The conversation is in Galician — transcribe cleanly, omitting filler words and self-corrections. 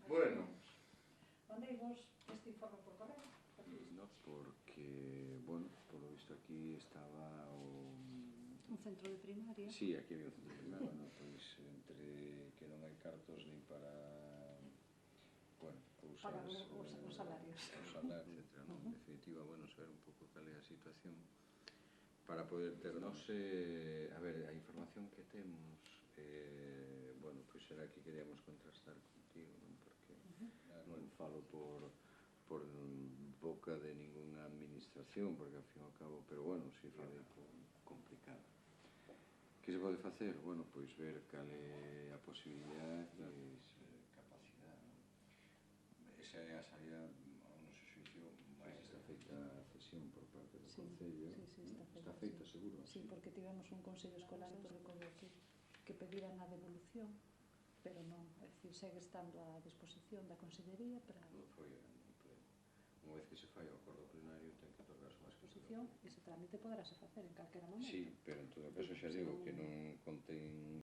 Bueno. Mandei-vos este informe por correo. No, porque, bueno, por lo visto aquí estaba un centro de primaria. Sí, aquí había un centro de primaria, bueno, pois entre que non hai cartos nin para, bueno, cousas... Pagar os salarios. Os salarios, etc. En definitiva, bueno, saber un pouco cal é a situación para poder ter, non sei, a ver, a información que temos, bueno, pois era que queríamos contrastar contigo, non? Porque non falo por boca de ninguna administración, porque ao fin e ao cabo, pero bueno, si falei complicado. Que se pode facer? Bueno, pois ver cal é a posibilidade e capacidade, non? Esa é a salida, ao noso xuicio, máis está feita a cesión por parte do Concello. Sí, está feita, seguro? Sí, porque tivemos un Consello Escolar que pediran a devolución, pero non, é dicir, segue estando a disposición da Consellería para... Non foi unha vez que se fai o acordo plenario ten que tocar a disposición e ese trámite poderase facer en calquera momento. Sí, pero en todo caso xa digo que non contén